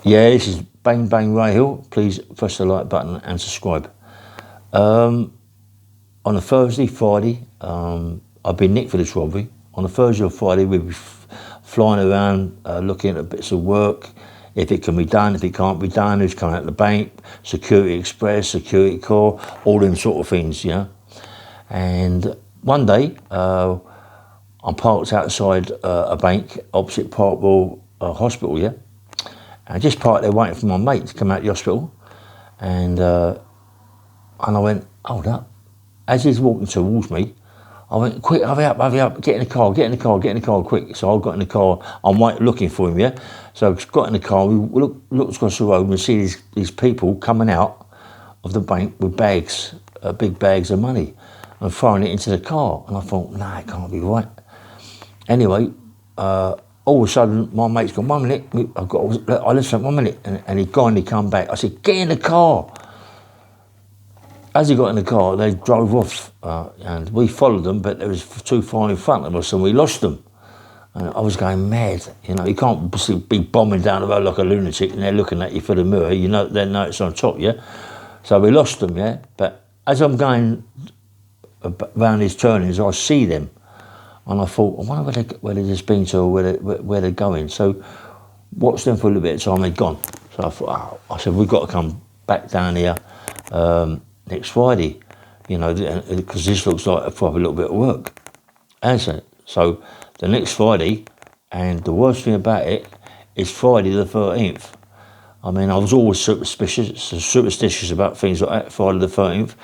Yeah, this is Bang Bang Ray Hill. Please press the like button and subscribe. On a Thursday, Friday, I've been nicked for this robbery. On a Thursday or Friday, we'd be flying around looking at bits of work, if it can be done, if it can't be done, who's coming out of the bank, security express, security core, all them sort of things, you know. And one day, I'm parked outside a bank opposite Parkville Hospital, yeah. And I just parked there waiting for my mate to come out of the hospital. And I went, hold up. As he's walking towards me, I went, quick, hurry up, get in the car, quick. So I got in the car, I'm looking for him, yeah? So I got in the car, we looked across the road and we see these people coming out of the bank with bags, big bags of money, and throwing it into the car. And I thought, nah, it can't be right. Anyway, all of a sudden, my mate's gone, 1 minute, I listened, 1 minute, and he kindly come back. I said, get in the car. As he got in the car, they drove off, and we followed them, but there was too far in front of us, and we lost them. And I was going mad, you know. You can't be bombing down the road like a lunatic, and they're looking at you for the mirror. You know, they know it's on top, yeah. So we lost them, yeah. But as I'm going around these turnings, I see them, and I thought, I wonder where they just been to, or where they're going. So watched them for a little bit of time. They'd gone. So I thought, I said, we've got to come back down here. Next Friday, you know, because this looks like a proper little bit of work. And so the next Friday, and the worst thing about it is Friday the 13th. I mean, I was always superstitious about things like that, Friday the 13th,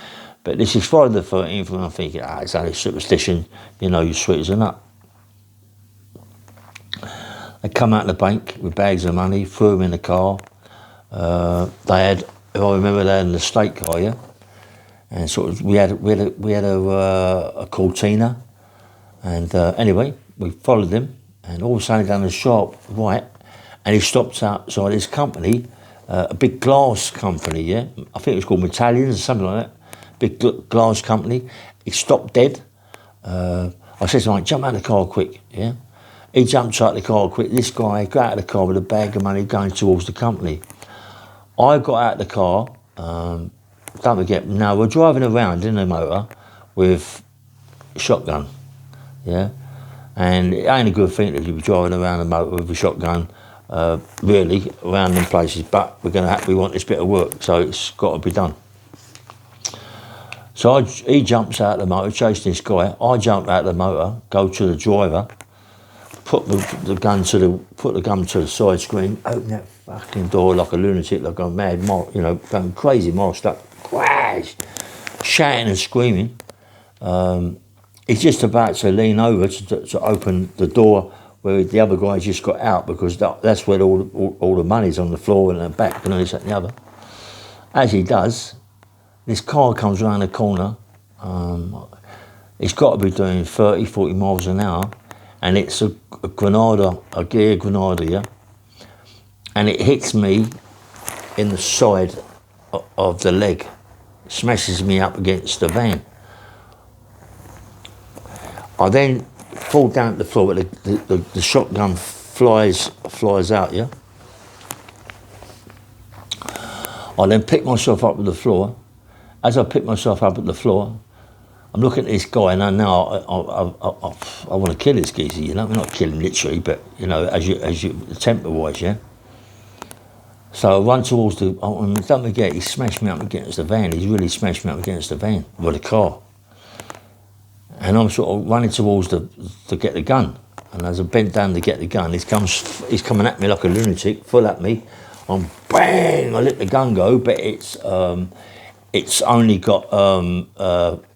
but this is Friday the 13th, and I'm thinking, it's only superstition, you know, you're sweet as a nut. They come out of the bank with bags of money, threw them in the car. They had, if I remember, they had an estate car, yeah? And sort of, we had a Cortina, and anyway, we followed him, and all of a sudden down the sharp right, and he stopped outside his company, a big glass company, yeah. I think it was called Metallians or something like that. Big glass company. He stopped dead. I said to him, jump out of the car quick, yeah. He jumped out of the car quick. This guy got out of the car with a bag of money going towards the company. I got out of the car. Don't forget, now we're driving around in the motor with a shotgun, yeah? And it ain't a good thing that you be driving around the motor with a shotgun, really, around them places, but we want this bit of work, so it's got to be done. So he jumps out of the motor, chasing this guy. I jump out of the motor, go to the driver, put the gun to the side screen, open that fucking door like a lunatic, like a mad, you know, going crazy, masked up, crash, shouting and screaming. He's just about to lean over to open the door where the other guy just got out, because that's where all the money's on the floor and the back and this, that and the other. As he does, this car comes around the corner. It's got to be doing 30, 40 miles an hour, and it's a gear Granada, yeah? And it hits me in the side of the leg, smashes me up against the van. I then fall down to the floor, but the shotgun flies out, yeah? I then pick myself up to the floor. As I pick myself up at the floor, I'm looking at this guy, and I want to kill this geezer, you know? I'm not killing literally, but, you know, as you temper-wise, yeah? So I run towards don't forget, he smashed me up against the van. He's really smashed me up against the van, with the car. And I'm sort of running towards to get the gun. And as I bent down to get the gun, he's coming at me like a lunatic, full at me. I'm bang, I let the gun go, but it's only got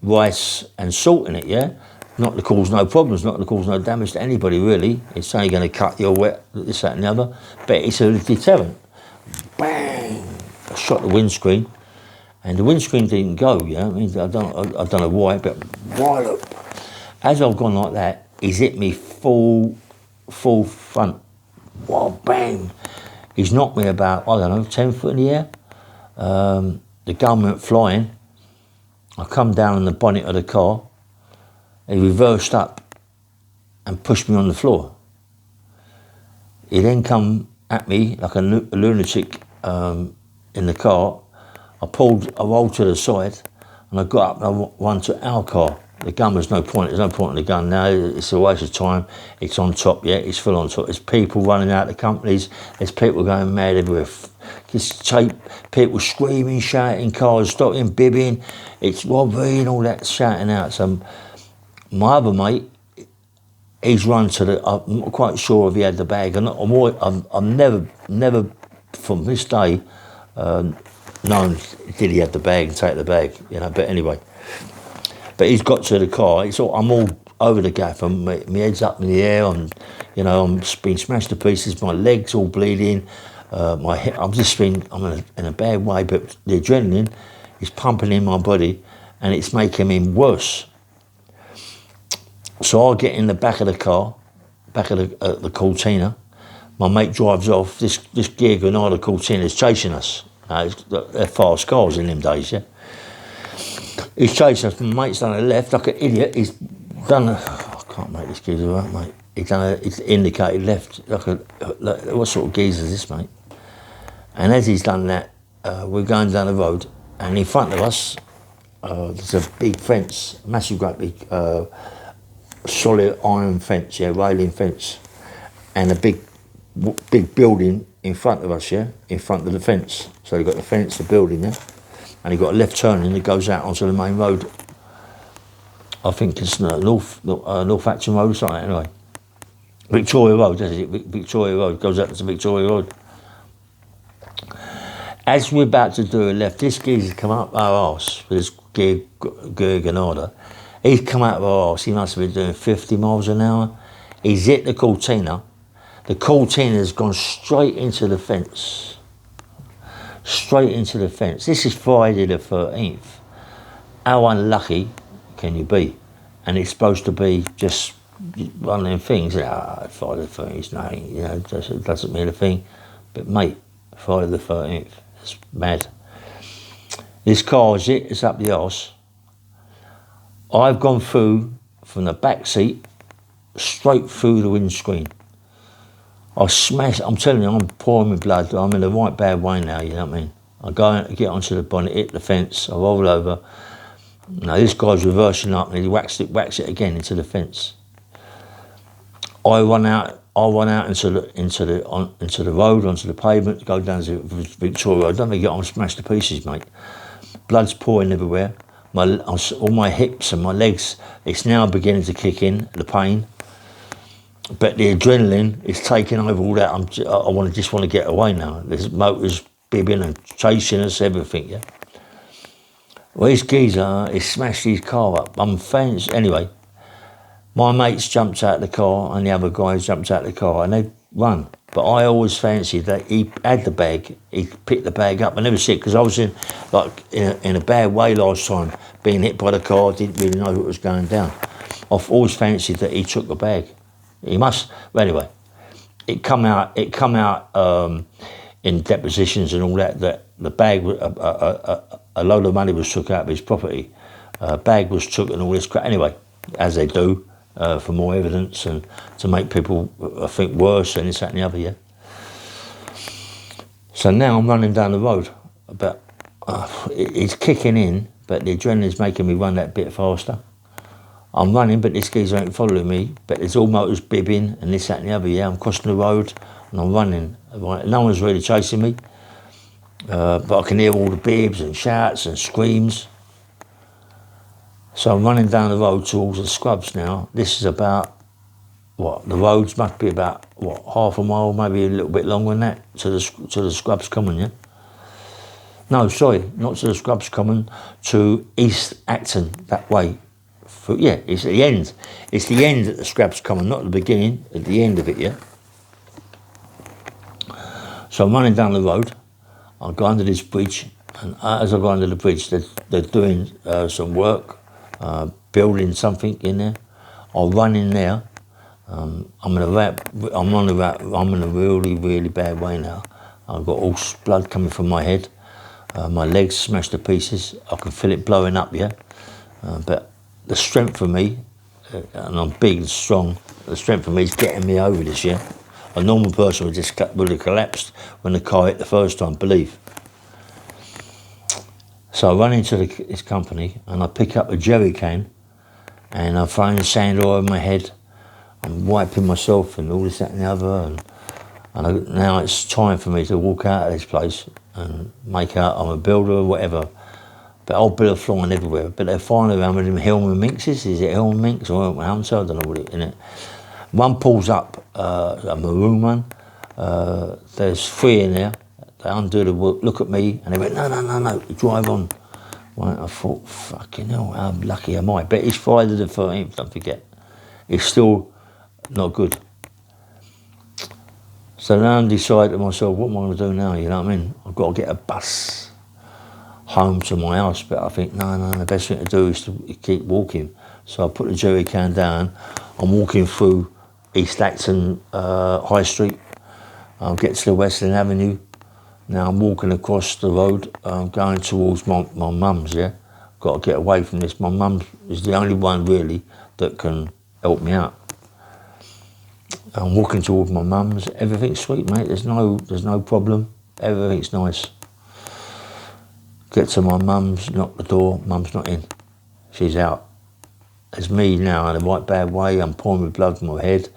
rice and salt in it, yeah? Not to cause no problems, not to cause no damage to anybody, really. It's only going to cut your wet, this, that and the other. But it's a deterrent. Bang! I shot the windscreen, and the windscreen didn't go, yeah? I mean, I don't know why, but right, as I've gone like that, he's hit me full front. Wow, bang! He's knocked me about, I don't know, 10 foot in the air. The gun went flying. I come down on the bonnet of the car. He reversed up and pushed me on the floor. He then come at me like a lunatic in the car. I rolled to the side, and I got up and I ran to our car. The gun was no point. There's no point in the gun now. It's a waste of time. It's on top, yeah. It's full on top. There's people running out of companies. There's people going mad everywhere. People screaming, shouting, cars stopping, bibbing. It's robbery and all that shouting out. So my other mate, he's run to the. I'm not quite sure if he had the bag or not. I'm never from this day known did he have the bag and take the bag, you know. But anyway. But he's got to the car. I'm all over the gaff, and my head's up in the air. I'm being smashed to pieces. My legs all bleeding. My hip. I'm in a bad way. But the adrenaline is pumping in my body, and it's making me worse. So I get in the back of the car, back of the Cortina. My mate drives off. This Gear Granada Cortina is chasing us. They're fast cars in them days, yeah. He's chasing us. My mate's done a left like an idiot. He's done I can't make this geezer out, mate. He's indicated left what sort of geezer is this, mate? And as he's done that, we're going down the road, and in front of us there's a big fence, massive, great big solid iron fence, yeah, railing fence, and a big building in front of us, yeah, in front of the fence. So you've got the fence, the building, yeah. And you've got a left turning that goes out onto the main road. I think it's North Acton Road or something, anyway. Victoria Road, that's it, Victoria Road, goes out to Victoria Road. As we're about to do a left, this geezer's come up our arse with this Gear Granada. He's come out of our arse, he must have been doing 50 miles an hour. He's hit the Cortina. The Cortina's gone straight into the fence. Straight into the fence. This is Friday the 13th. How unlucky can you be? And it's supposed to be just one of them things. Friday the 13th is nothing, you know, it doesn't mean a thing. But mate, Friday the 13th, it's mad. This car is it's up the arse. I've gone through from the back seat straight through the windscreen. I smash, I'm telling you, I'm pouring my blood. I'm in a right bad way now, you know what I mean? I go out, get onto the bonnet, hit the fence, I roll over. Now this guy's reversing up, and he whacks it again into the fence. I run out into the road, onto the pavement, go down to Victoria. I don't think I'm smashed to pieces, mate. Blood's pouring everywhere. All my hips and my legs, it's now beginning to kick in, the pain. But the adrenaline is taking over all that. I just want to get away now. There's motors bibbing and chasing us, everything, yeah. Well, this geezer, he smashed his car up. I'm fans. Anyway, my mates jumped out of the car, and the other guys jumped out of the car, and they run. But I always fancied that he had the bag. He picked the bag up. I never see it because I was in a bad way last time, being hit by the car. I didn't really know what was going down. I've always fancied that he took the bag. He must. But anyway, it come out in depositions and all that the bag, a load of money was took out of his property. Bag was took and all this crap. Anyway, as they do, for more evidence and to make people think worse and this, that and the other, yeah. So now I'm running down the road, but it's kicking in, but the adrenaline's making me run that bit faster. I'm running, but this geezer ain't following me, but there's all motors bibbing and this, that and the other, yeah. I'm crossing the road and I'm running. Right? No one's really chasing me, but I can hear all the bibs and shouts and screams. So I'm running down the road towards the scrubs now. This is about, the roads must be about, half a mile, maybe a little bit longer than that, to the scrubs common, yeah? No, sorry, not to the scrubs common, to East Acton, that way. Yeah, it's at the end. It's the end at the scrubs common, not at the beginning, at the end of it, yeah? So I'm running down the road. I go under this bridge, and as I go under the bridge, they're doing some work, building something in there. I run in there. I'm in a really, really bad way now. I've got all blood coming from my head. My legs smashed to pieces. I can feel it blowing up, yeah? But the strength of me, and I'm big and strong, the strength of me is getting me over this, yeah? A normal person would have collapsed when the car hit the first time, believe. So I run into this company and I pick up a jerry can and I'm throwing sand all over my head. I'm wiping myself and all this, that and the other. And now it's time for me to walk out of this place and make out I'm a builder or whatever. But old bill are flying everywhere. But they're flying around with them Hillman minxes. Is it Hillman minx or Hillman Hunter? I don't know what it is in it. One pulls up, a maroon one. There's 3 in there. They undo the work, look at me, and they went, no, drive on. Well, I thought, fucking hell, how lucky am I? But it's Friday the 13th, don't forget. It's still not good. So now I decide to myself, what am I going to do now, you know what I mean? I've got to get a bus home to my house, but I think, no, the best thing to do is to keep walking. So I put the jerry can down, I'm walking through East Acton High Street, I'll get to the Western Avenue. Now I'm walking across the road, going towards my mum's, yeah? Got to get away from this. My mum is the only one really that can help me out. I'm walking towards my mum's, everything's sweet, mate, there's no problem, everything's nice. Get to my mum's, knock the door, mum's not in, she's out. It's me now in a right bad way, I'm pouring with blood from my head,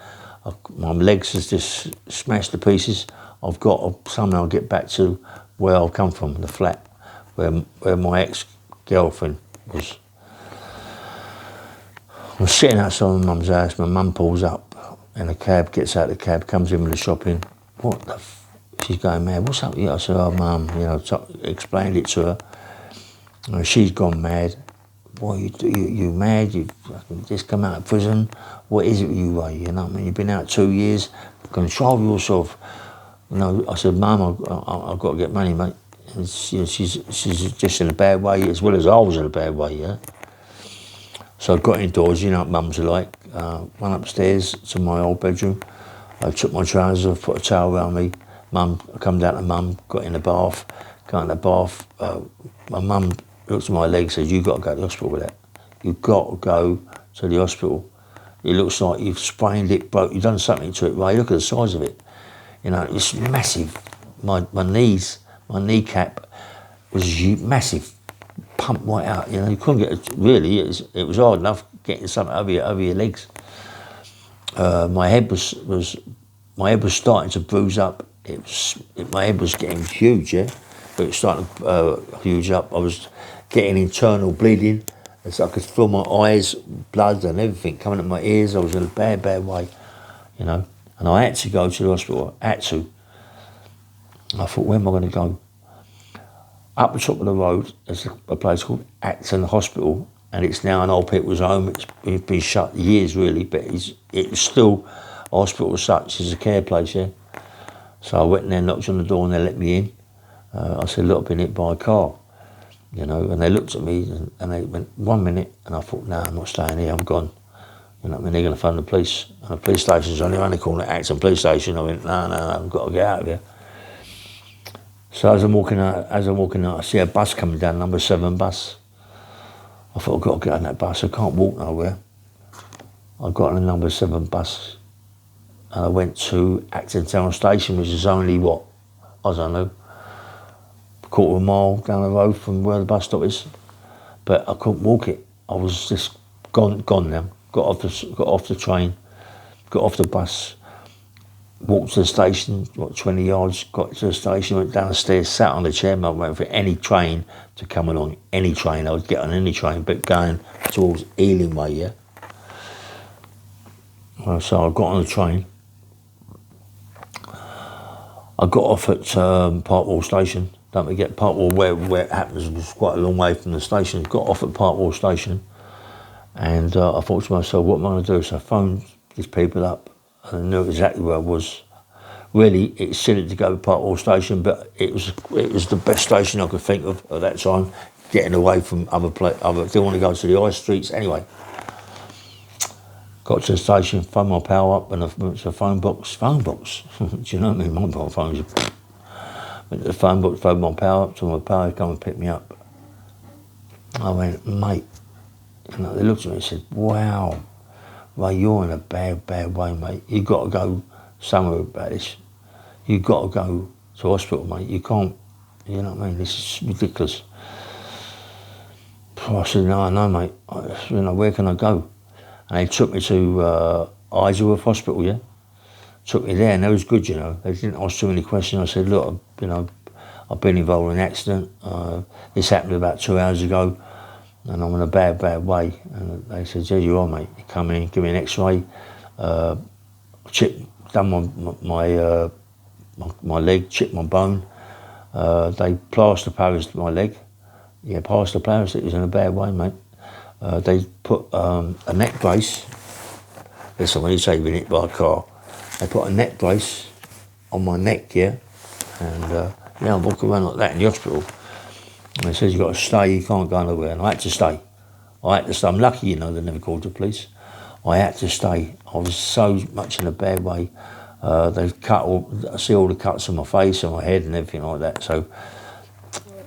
my legs has just smashed to pieces. I've got to somehow get back to where I've come from, the flat, where my ex-girlfriend was. I'm sitting outside my mum's house, my mum pulls up in a cab, gets out of the cab, comes in with the shopping. What the she's going mad, what's up? I said, oh mum, you know, explained it to her. And she's gone mad. Boy, you mad? You've just come out of prison. What is it with you, you know what I mean? You've been out 2 years. Control yourself. You know, I said, mum, I've got to get money, mate. And she's just in a bad way, as well as I was in a bad way, yeah? So I got indoors, you know what mums are like. Went upstairs to my old bedroom. I took my trousers off, put a towel around me. Mum, I come down to mum, got in the bath, got in the bath. My mum looked at my leg, said, you've got to go to the hospital with that. You've got to go to the hospital. It looks like you've sprained it, you've done something to it, Ray. Look at the size of it. You know, it's massive. My knees, my kneecap was massive, pumped right out. You know, you couldn't get it, really. It was hard enough getting something over your legs. My head was starting to bruise up. My head was getting huge, yeah. But it was starting to huge up. I was getting internal bleeding. So I could feel my eyes, blood and everything coming at my ears. I was in a bad way, you know. And I had to go to the hospital, I had to. I thought, where am I going to go? Up the top of the road, there's a place called Acton Hospital, and it's now an old people's home. It's been shut years, really, but it's still a hospital as such. It's a care place, yeah. So I went in there, knocked on the door, and they let me in. I said, look, I've been hit by a car, you know, and they looked at me, and they went, 1 minute, and I thought, no, I'm not staying here, I'm gone. You know what I mean, they're going to phone the police. And the police station's only around the corner, Acton police station. I went, no, I've got to get out of here. So as I'm walking out, I see a bus coming down, number 7 bus. I thought, I've got to get on that bus, I can't walk nowhere. I got on the number 7 bus, and I went to Acton Town Station, which is only, what, I don't know, a quarter of a mile down the road from where the bus stop is. But I couldn't walk it. I was just gone now. Got off the train, got off the bus, walked to the station, 20 yards, got to the station, went down the stairs, sat on the chair, waiting for any train to come along. Any train, I would get on any train, but going towards Ealing Way, yeah? So I got on the train. I got off at Parkwall Station. Don't forget, Parkwall, where it happens, was quite a long way from the station. Got off at Parkwall Station. And I thought to myself, what am I going to do? So I phoned these people up and I knew exactly where I was. Really, it's silly to go to Parkwall Station, but it was the best station I could think of at that time, getting away from other didn't want to go to the high streets anyway. Got to the station, phoned my pal up, and I went to the phone box. Do you know what I mean? Mobile phones. Went to the phone box, phoned my pal up, told my pal to come and pick me up. I went, mate. And they looked at me and said, wow, Ray, you're in a bad way, mate. You've got to go somewhere about this. You've got to go to hospital, mate. You can't, you know what I mean? This is ridiculous. I said, no, mate. Where can I go? And they took me to Isleworth Hospital, yeah? Took me there, and that was good, you know. They didn't ask too many questions. I said, look, I've been involved in an accident. This happened about 2 hours ago, and I'm in a bad way. And they said, yeah, you are, mate. You come in, give me an X-ray. Done my leg, chipped my bone. They plaster Paris my leg. Yeah, plaster Paris. It was in a bad way, mate. They put a neck brace. Listen, when you say you've been hit by a car, they put a neck brace on my neck, yeah, and I'm walking around like that in the hospital. And they said, you've got to stay, you can't go nowhere. And I had to stay. I'm lucky, you know, they never called the police. I had to stay. I was so much in a bad way. They I see all the cuts on my face and my head and everything like that. So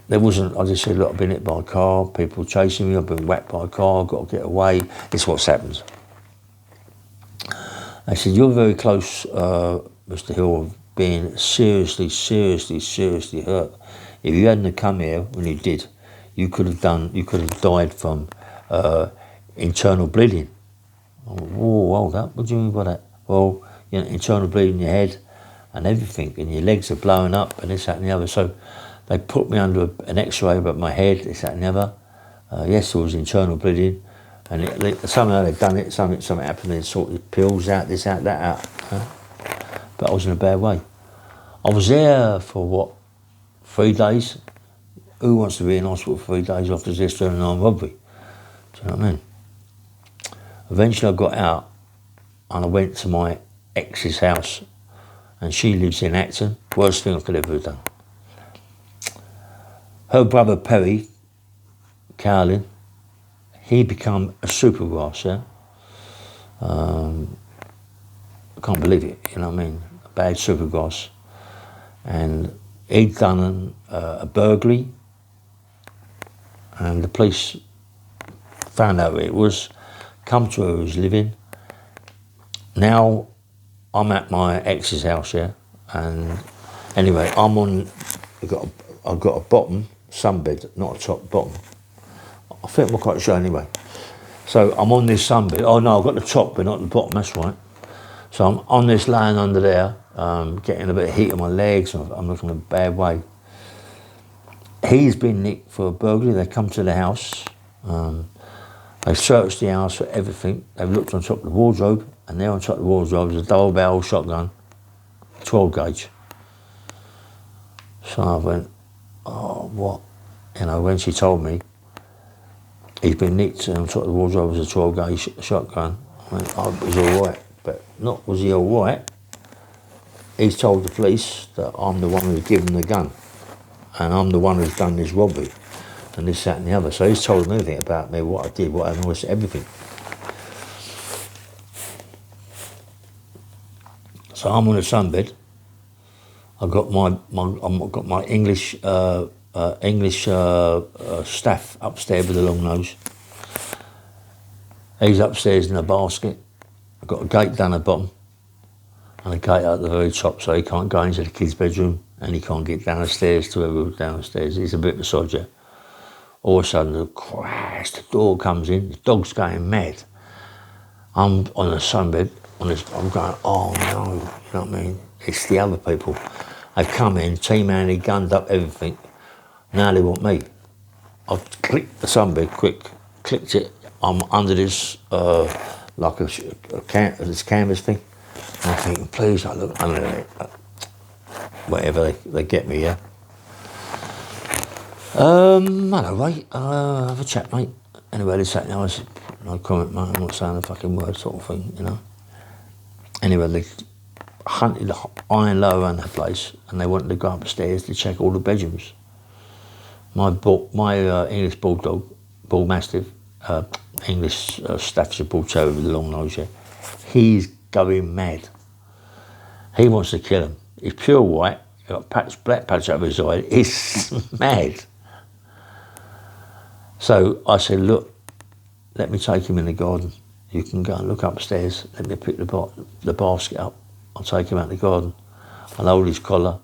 there wasn't, I just said, look, I've been hit by a car, people chasing me, I've been whacked by a car, I've got to get away. It's what's happened. They said, you're very close, Mr. Hill, of being seriously hurt. If you hadn't come here when you did, you could have died from internal bleeding. Whoa, hold up, what do you mean by that? Well, you know, internal bleeding in your head and everything, and your legs are blowing up and this, that and the other. So they put me under an X-ray about my head, this, that and the other. Yes, there was internal bleeding. And somehow they'd done it, something happened, they sorted pills out, this out, that out. But I was in a bad way. I was there for 3 days? Who wants to be in hospital for 3 days after this doing an armed robbery? Do you know what I mean? Eventually I got out and I went to my ex's house, and she lives in Acton. Worst thing I could ever have done. Her brother Perry, Carolyn, he become a supergrass, yeah? I can't believe it, you know what I mean? A bad supergrass. And he'd done a burglary, and the police found out where it was, come to where he was living. Now I'm at my ex's house, yeah? And anyway, I've got a bottom sunbed, not a top, bottom. I think I'm quite sure anyway. So I'm on this sunbed. Oh no, I've got the top but not the bottom, that's right. So I'm on this laying under there, getting a bit of heat on my legs, I'm looking in a bad way. He's been nicked for a burglary. They come to the house, they searched the house for everything. They've looked on top of the wardrobe, and there on top of the wardrobe is a double barrel shotgun, 12 gauge. So I went, oh, what? You know, when she told me, he's been nicked and on top of the wardrobe was a 12 gauge shotgun. I went, oh, it was all right, but not was he all right. He's told the police that I'm the one who's given the gun, and I'm the one who's done this robbery, and this, that and the other. So he's told them everything about me, what I did, what I was, everything. So I'm on a sunbed. I've got my English staff upstairs with a long nose. He's upstairs in a basket. I've got a gate down the bottom and a gate at the very top, so he can't go into the kid's bedroom and he can't get down the stairs to whoever was downstairs. He's a bit of a sodger. All of a sudden, the crash, the door comes in, the dog's going mad. I'm on a sunbed, I'm going, oh no, you know what I mean? It's the other people. They've come in, T-man, gunned up everything. Now they want me. I've clicked the sunbed quick, clicked it. I'm under this, like this canvas thing. And I'm thinking, please, I look under it. Whatever, they get me, yeah. Hello, mate. Have a chat, mate. Anyway, this, that, and the other. No comment, mate. I'm not saying a fucking word, sort of thing, you know. Anyway, they hunted iron low around the place, and they wanted to go upstairs to check all the bedrooms. My English bulldog, bull mastiff, English Staffordshire bull terrier with a long nose, yeah, he's going mad. He wants to kill him. He's pure white, he's got black patch over his eye. He's mad. So I said, look, let me take him in the garden. You can go and look upstairs. Let me pick the basket up. I take him out the garden. I hold his collar.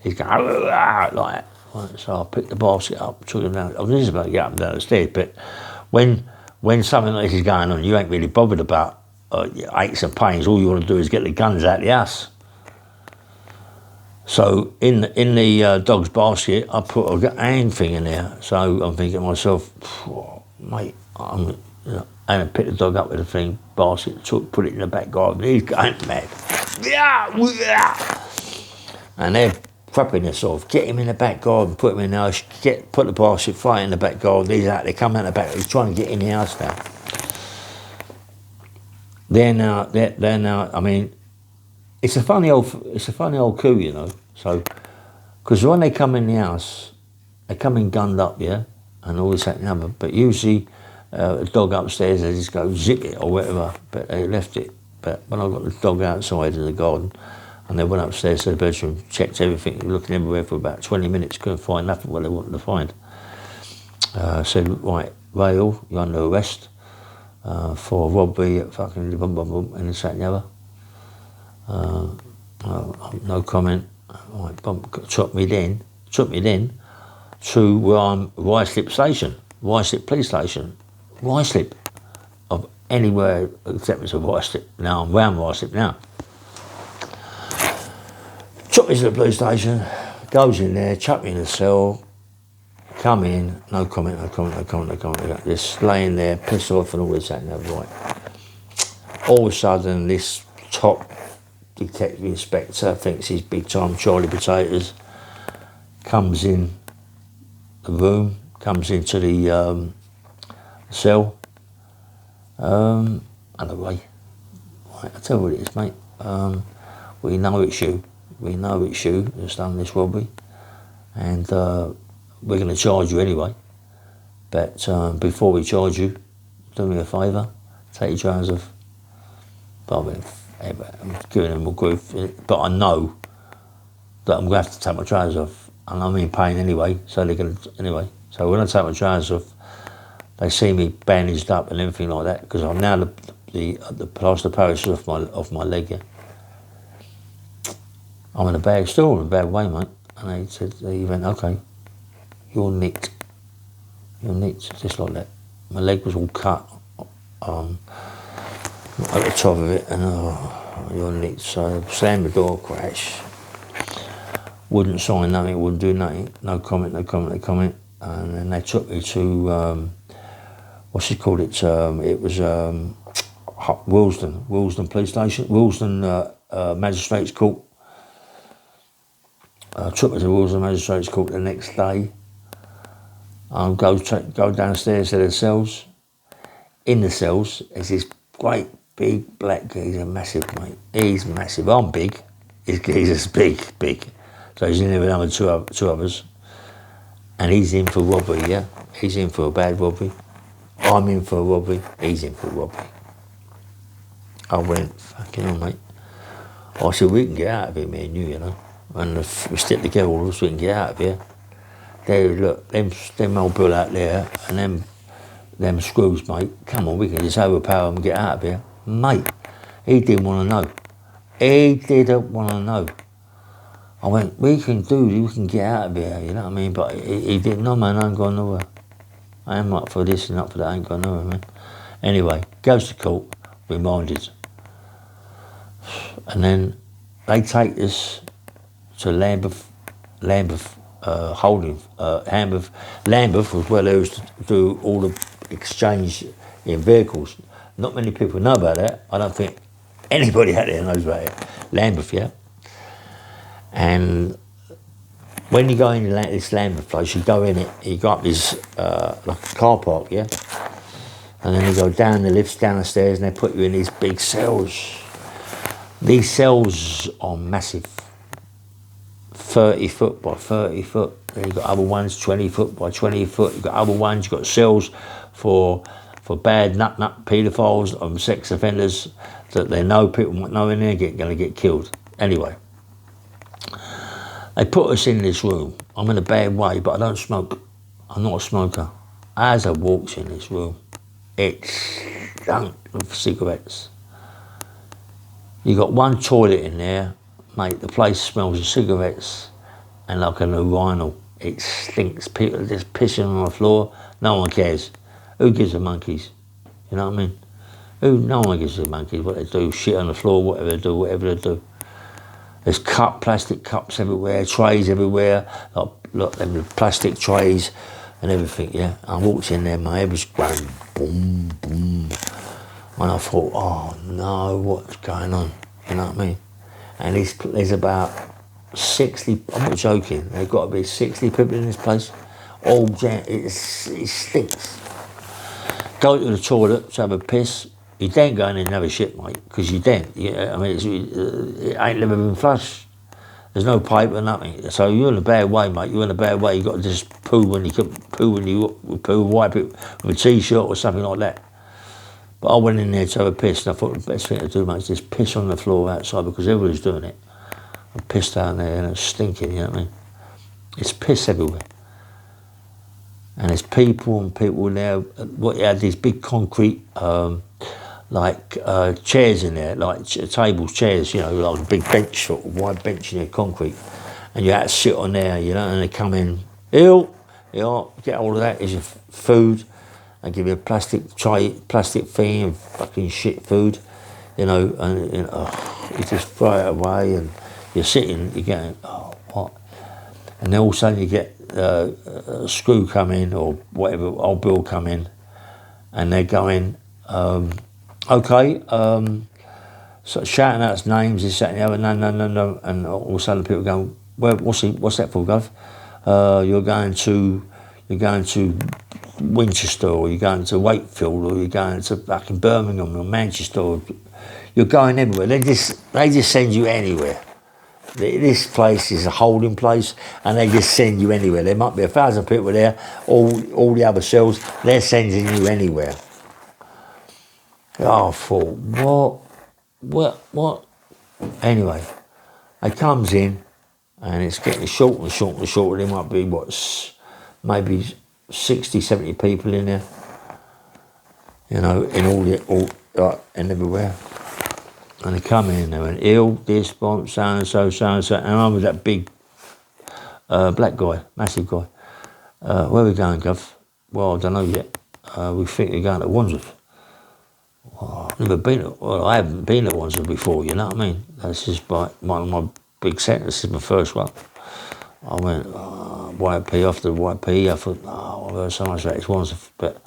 He's going like that. Right, so I picked the basket up, took him down. I was just about to get up and down the stairs, but when something like this is going on, you ain't really bothered about aches and pains. All you want to do is get the guns out of the house. So in the dog's basket, I put a hand thing in there. So I'm thinking to myself, mate, and I picked the dog up with the thing, basket, put it in the back garden. He's going mad. And they're prepping us off. Get him in the back garden, put him in the house, put the basket fly in the back garden. He's out, they come out the back, he's trying to get in the house now. They're now, I mean, it's a funny old coup, you know. So, because when they come in the house, they come in gunned up, yeah, and all this that and the other. But usually, the dog upstairs, they just go zip it or whatever. But they left it. But when I got the dog outside in the garden, and they went upstairs to the bedroom, checked everything, looking everywhere for about 20 minutes, couldn't find nothing what they wanted to find. Said, right, Rail, you're under arrest for robbery at fucking boom, boom, boom, and this, that and the other. No comment. Right, took me then to where I'm Ruislip Station, Ruislip Police Station, Ruislip of anywhere except it's a Ruislip. Now I'm round Ruislip now. Took me to the police station, goes in there, chuck me in the cell, come in, no comment. Just laying there, pissed off and all this, that and that, right. All of a sudden, this top detective inspector thinks he's big time Charlie Potatoes, comes in the room, comes into the cell, and away. Right, I tell you what it is, mate. We know it's you that's done this robbery, and we're going to charge you anyway. But before we charge you, do me a favour, take your trousers off. I'm giving them a grief, but I know that I'm going to have to take my trousers off, and I'm in pain anyway, so they're going to, anyway. So when I take my trousers off, they see me bandaged up and everything like that, because I'm now the plaster Paris is off my leg, yeah. I'm in a bad, still in a bad way, mate. And they went, okay, you're nicked, just like that. My leg was all cut at the top of it, and you're nicked. So I slammed the door, crash. Wouldn't sign nothing, wouldn't do nothing, no comment. And then they took me to, what's it called? It was Willesden Police Station, Willesden Magistrates Court. Took me to Willesden Magistrates Court the next day. Go downstairs to the cells. In the cells, there's this great big black geezer, massive, mate. He's massive. I'm big. His geezer's big. So he's in there with another two others. And he's in for robbery, yeah? He's in for a bad robbery. I'm in for a robbery. He's in for a robbery. I went, fucking hell, mate. I said, we can get out of here, me and you know. And if we stick together, all of us, we can get out of here. There, look, them old bull out there, and them screws, mate. Come on, we can just overpower them and get out of here. Mate, he didn't want to know. He didn't want to know. I went, we can get out of here, you know what I mean? But he didn't know, man, I ain't going nowhere. I am up for this and up for that, I ain't going nowhere, man. Anyway, goes to court, reminded. And then they take us to Lambeth holding. Lambeth was where they used to do all the exchange in vehicles. Not many people know about that. I don't think anybody out there knows about it. Lambeth, yeah. And when you go into this Lambeth place, you go in it, you go up this like a car park, yeah. And then you go down the lifts, down the stairs, and they put you in these big cells. These cells are massive. 30 foot by 30 foot. Then you've got other ones 20 foot by 20 foot. You've got other ones, you've got cells for bad nut paedophiles and sex offenders that they know people won't know in there going to get killed. Anyway, they put us in this room. I'm in a bad way, but I don't smoke. I'm not a smoker. As I walked in this room, it stunk of cigarettes. You got one toilet in there, mate. The place smells of cigarettes and like an urinal. It stinks. People are just pissing on the floor. No one cares. Who gives a monkeys? You know what I mean? No one gives a monkeys what they do. Shit on the floor, whatever they do, whatever they do. There's plastic cups everywhere, trays everywhere, like them plastic trays and everything, yeah. I walked in there, my head was going boom, boom. And I thought, oh no, what's going on? You know what I mean? And there's about 60, I'm not joking, there's got to be 60 people in this place. All jam, it stinks. Go to the toilet to have a piss. You don't go in and have a shit, mate, because you don't. Yeah, I mean, it ain't never been flushed. There's no paper, nothing. So you're in a bad way, mate. You're in a bad way. You got to just poo when you wipe it with a t-shirt or something like that. But I went in there to have a piss, and I thought the best thing to do, mate, is just piss on the floor outside because everybody's doing it. I pissed down there and it's stinking. You know what I mean? It's piss everywhere. And there's people and people there. What you had these big concrete. Chairs in there, like tables, chairs, you know, like a big bench, sort of wide bench in there, concrete, and you had to sit on there, you know, and they come in, get all of that, is your food, and give you a plastic tray, plastic thing, and fucking shit food, you know, and you just throw it away, and you're sitting, you're going, oh, what? And then all of a sudden you get a screw come in, or whatever, old bill come in, and they're going, okay, so shouting out names, this, that, and the other, no, and all of a sudden people go, well, what's that for, Gov? You're going to Winchester, or you're going to Wakefield, or you're going to fucking Birmingham or Manchester, or you're going everywhere. They just send you anywhere. This place is a holding place, and they just send you anywhere. There might be 1,000 people there, all the other cells, they're sending you anywhere. I thought, what? Anyway, it comes in, and it's getting shorter and shorter and shorter. There might be, maybe 60, 70 people in there, you know, in and everywhere. And they come in, they went, this, bomb, so-and-so, and I'm with that big black guy, massive guy. Where are we going, Gov? Well, I don't know yet. We think we're going to Wandsworth. Oh, I haven't been at Wandsworth before, you know what I mean? That's just one of my big sentences, my first one. I went, YP, after YP, I thought, I've heard so much about it, Wandsworth, but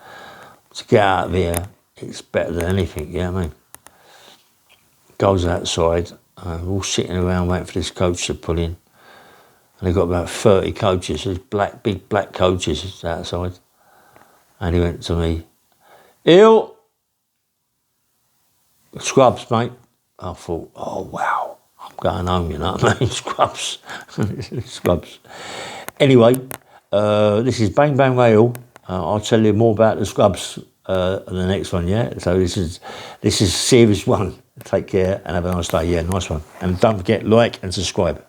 to get out of here, it's better than anything, you know what I mean? Goes outside, we're all sitting around waiting for this coach to pull in, and they've got about 30 coaches, there's big black coaches outside, and he went to me, Scrubs, mate. I thought, oh wow, I'm going home, you know what I mean? Scrubs. Scrubs. Anyway, this is Bang Bang Rail. I'll tell you more about the Scrubs in the next one, yeah? So this is series 1. Take care and have a nice day, yeah, nice one. And don't forget, like and subscribe.